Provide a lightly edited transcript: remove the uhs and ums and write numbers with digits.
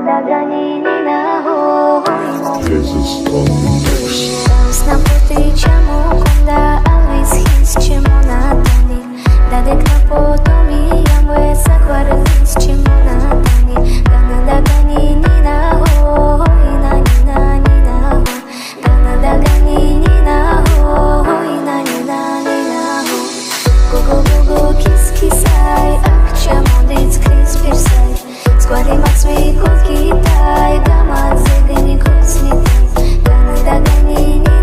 Taos na potyczemu kunda alvis hins chemonatani Dadek na potomi yamwe sakwarlis chemonatani Ganada gani nina ho ina nina nina ho Ganada gani nina ho ina nina nina ho Gogo gogo kiss kissai ak chemondits kris pirsai Składy makswi kutki taj gamat zegni kucni taj Ganada gani nina